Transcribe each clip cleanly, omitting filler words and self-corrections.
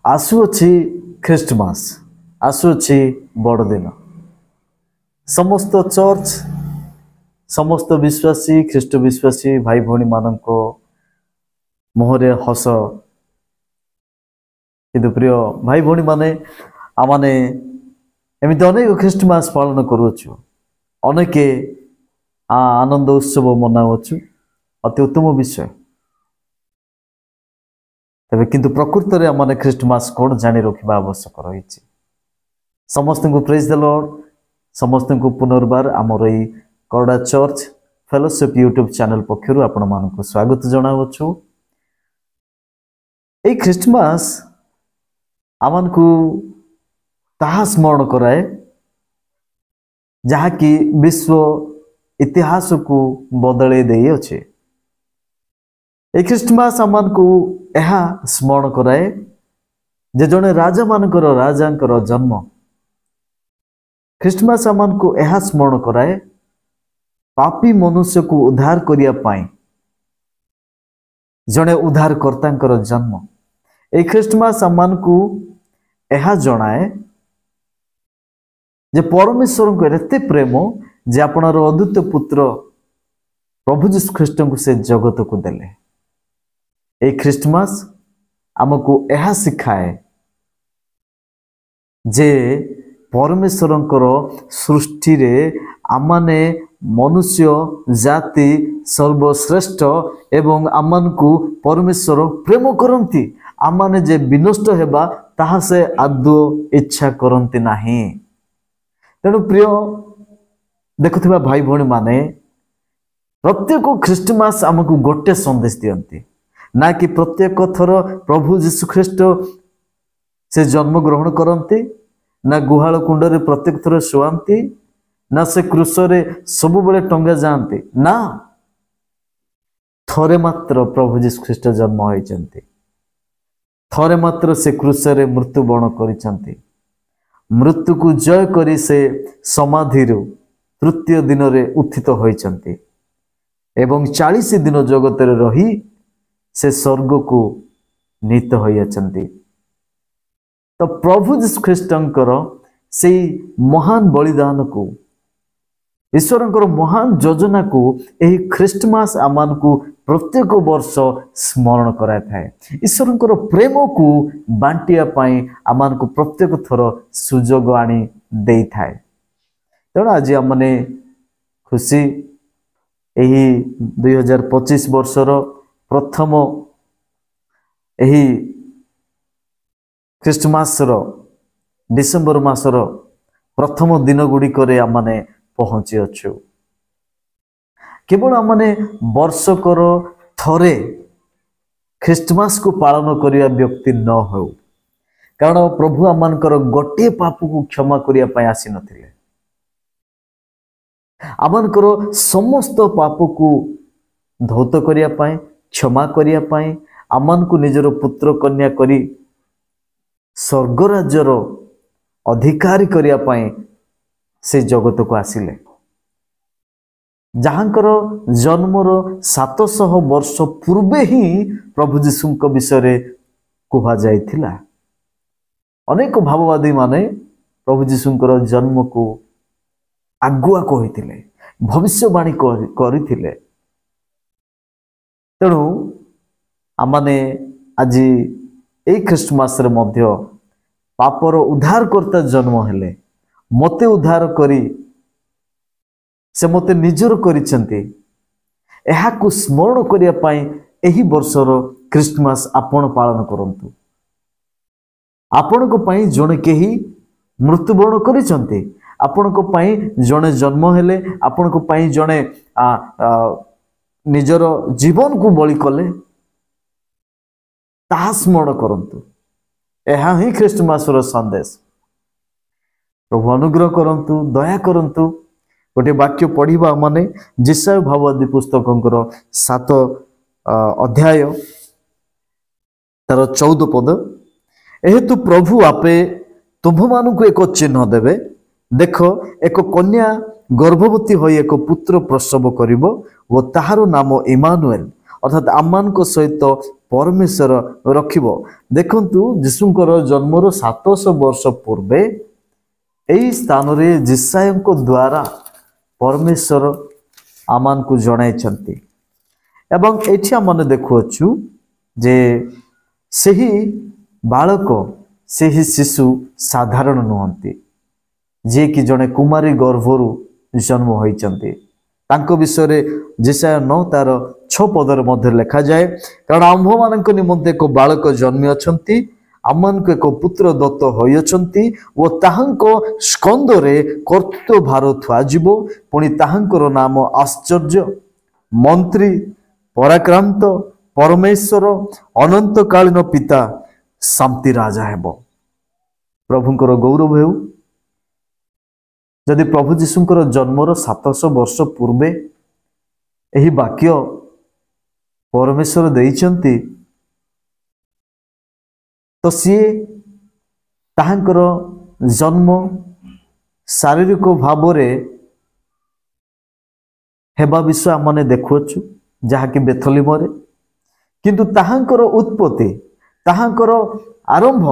आसुअछि ख्रीष्टमास आसुअछि बड़दिन समस्त चर्च समस्त विश्वासी ख्रीष्ट विश्वासी भाई भौणी मानक मुहरे हस किंतु प्रिय भाई भौणी माने आमाने एमती अनेक ख्रीष्टमास पालन करुछु अनेक आनंद उत्सव मनावछु अति उत्तम विषय तबे किंतु प्रकृत रे आमाने ख्रीष्टमास कोन जानि रखिबा आवश्यक रही समस्त को प्रेज द लॉर्ड समस्त को पुनर्बार आमर ई करड़ा चर्च फेलोशिप यूट्यूब चैनल पक्षरु आपण मानक स्वागत जणावछु ए ख्रीष्टमास आमन को ताहा स्मरण कराए जहा कि विश्व इतिहास को बदले देई अछि ए ख्रीष्टमास आमन को एहा स्मरण कराए जे जने राजा मानकर राजांकर जन्म ख्रीष्टमास आमन को एहा स्मरण कराए पापी मनुष्य को उद्धार करिया पाई जने उद्धारकर्तांकर जन्म ए ख्रीष्टमास आमन को एहा जणाए जे परमेश्वर को एते प्रेम जे आपणार अद्वितीय पुत्र प्रभु यीशु ख्रीष्ट को से जगत को देले ए ख्रीष्टमास आमको एहा सिखाए जे परमेश्वरंकर सृष्टि रे आमाने मनुष्य जाति सर्वश्रेष्ठ एवं आमान को परमेश्वर प्रेम करंती आमाने जे विनष्ट हेबा ताहा से आदौ इच्छा करंती नाही तेणु प्रिय देखुथिबा भाई भौणी माने प्रत्येक ख्रीष्टमास आमको गोटे संदेश दियंती ना कि प्रत्येक थर प्रभु यीशु ख्रीष्ट से जन्म ग्रहण करंती ना गुहाल कुंड रे प्रत्येक थर शुआंती ना से क्रूस रे सब बेले टंगा जाती ना थरे मात्र प्रभु यीशु ख्रीष्ट जन्म होइचंती थरे मात्र से क्रूस रे मृत्युवरण करिसंती मृत्यु को जय करी से समाधि तृतीय दिन रे उत्थित होइचंती एवं 40 दिन जगत रे रही से स्वर्ग को नीत होइचंती तो प्रभु यीशु ख्रीष्टंकर से महान बलिदान को ईश्वरंकर महान योजना को यही ख्रीष्टमास आमान को प्रत्येक वर्ष स्मरण कराए थाए ईश्वरंकर प्रेम को बांटिया पाई आमान को प्रत्येक थर सुजोग आनी दे थाए तेणु आज आमने खुशी यही 2025 वर्षर प्रथम यही ख्रीष्टमास डिसेम्बर मासर प्रथम दिन गुड़िक आमने पहुंची अच्छु केवल आमने वर्षकर थरे ख्रीष्टमास को पालन करिया व्यक्ति न हो कारण प्रभु आमनकर गोटे पाप को क्षमा करिया पय आसी नथिले आमनकर समस्त पाप को धौत करिया पय क्षमा करिया पय आमन को निजर पुत्र कन्या करी स्वर्ग राज्यर अधिकारी करिया पय से जगत को आसिले जहांकर जन्मर 700 वर्ष पूर्वे ही प्रभु यीशु विषय कहा जाइथिला अनेक भाववादी माने प्रभु यीशुंकर जन्म को आगुआ कहिथिले भविष्यवाणी करिथिले तेणु आमाने आज ए ख्रीष्टमास रे मध्य पापर उद्धारकर्ता जन्म हेले मते उद्धार करी से मते निजर करिसंती एहा को स्मरण करिया पाई एही वर्षर ख्रीष्टमास आपण पालन करंतु आपण को पाई जणे केही मृत्युवरण करिसंती आपण को पाई जणे जन्म हेले आपण को पाई जणे निजर जीवन को बलि कले ताहा स्मरण करंतु एहा ही ख्रीष्टमास रो संदेश प्रभु अनुग्रह करंतु दया करंतु गोटे वाक्य पढ़िबा माने जिसाय भाववादी पुस्तकंकर 7 अध्याय तार 14 पद एहेतु प्रभु आपे तुम मानकु एक चिन्ह देवे देख एक कन्या गर्भवती होई एक पुत्र प्रसव करिवो ओ ताहार नाम इमानुएल अर्थात आमान को सहित परमेश्वर रखिबो। देखंतु यीशुंकर जन्मर 700 वर्ष पूर्वे एई स्थान रे जिसायको द्वारा परमेश्वर आमान को जणाइछंती एवं एठी हमने देखुछु जे सही बालक सही शिशु साधारण नुहंती जे कि जने कुमारी गर्भरु जन्म होइचंती। तांको विषय रे जिसाय 9 तार 6 पदर मध्य लिखा जाए, कारण आम्भ मानक निमंते एक बालक जन्मी अछंती, आमनको एक पुत्र दत्त होइछंती ओ ताहांको स्कंदरे कर्तृत्व भार थुआजिबो। पुणी ताहांकर नाम आश्चर्य, मंत्री, पराक्रांत, परमेश्वर, अनंतकालीन पिता, शांति राजा हेबो। प्रभुंकर गौरव हेउ। जदि प्रभु जीशुंकर जन्मर 700 वर्ष पूर्वे एही वाक्य परमेश्वर देइचंती तो सी ताहांकर जन्म शारीरिक भाव रे हेबा विषय आमने देखुछु जहा कि बेथलीम रे, किंतु ताहांकर उत्पत्ति ताहांकर आरंभ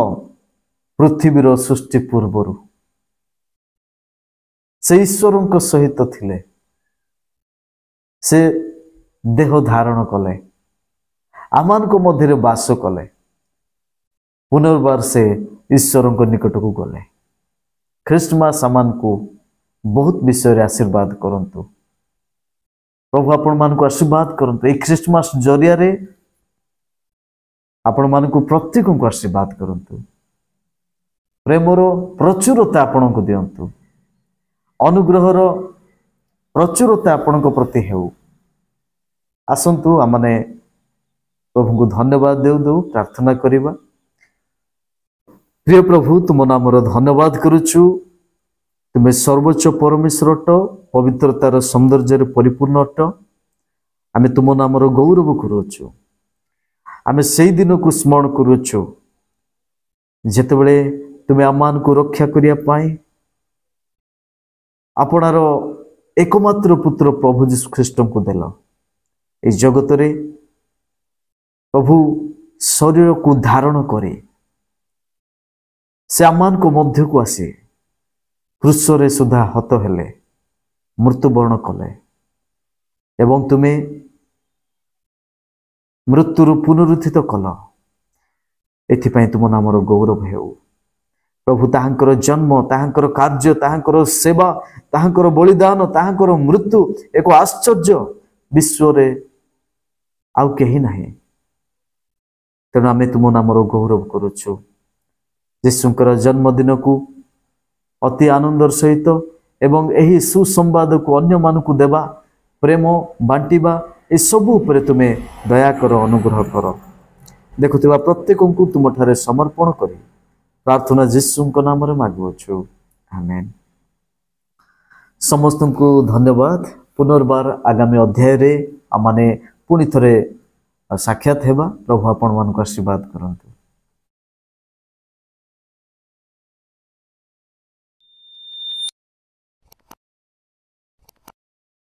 पृथ्वीर सृष्टि पूर्वरु से ईश्वर सहित थिले। से देह धारण कले, आमान को मध्य वास कले, पुनर्बार से ईश्वर निकट को गले। ख्रिस्टमास आमान को बहुत विषय रे आशीर्वाद करंतु। प्रभु आपण मान को आशीर्वाद करंतु। ए ख्रिस्टमास जरिया रे आपण मान को प्रत्येक को आशीर्वाद करंतु। प्रेमर प्रचुरता आपण को दियंतु। अनुग्रहर प्रचुरता आपण प्रति हेउ। आसंतु आमने प्रभु को धन्यवाद देउ देउ प्रार्थना करिबा। प्रिय प्रभु, तुम नामर धन्यवाद करुछु। तुमे सर्वोच्च परमेश्वर अट, पवित्रतार सौंदर्य परिपूर्ण अट। आमे तुम नामर गौरव करुछु। आमे सेई दिन को स्मरण करुछु जेतेबेले तुमे आमान को रक्षा करिया पाए आपणार एकमात्र पुत्र प्रभु जीशु ख्रीष्ट को देल। ए जगत रे प्रभु शरीर को धारण करे से आमान को मध्य को आसे क्रूस रे सुधा हत हेले, मृत्युवरण कले एवं तुमे मृत्युरु पुनरुत्थित कल। एथिपाई तुम नामर गौरव हेउ। प्रभु ताहांकर जन्म, ताहांकर कार्य, ताहांकर सेवा, ताहांकर बलिदान, ताहांकर मृत्यु एक आश्चर्य विश्व रे आउ केही नाही। तेणु आमे तुम नामर गौरव करुछु। यीशुंकर जन्मदिन को अति आनंदर सहित एवं एही सुसंवाद को अन्य मानकु देवा, प्रेम बांटिबा, ए सबु उपरे तुमे दया कर, अनुग्रह कर। देखुथिबा प्रत्येक को तुम ठारे समर्पण करी प्रार्थना यीशुंक नाम रे मागुछु, आमेन। समस्त को धन्यवाद। पुनर्बार आगामी अध्याय रे आमाने पुनि थरे साक्षात हेबा। प्रभु आपण मान को आशीर्वाद करंतु।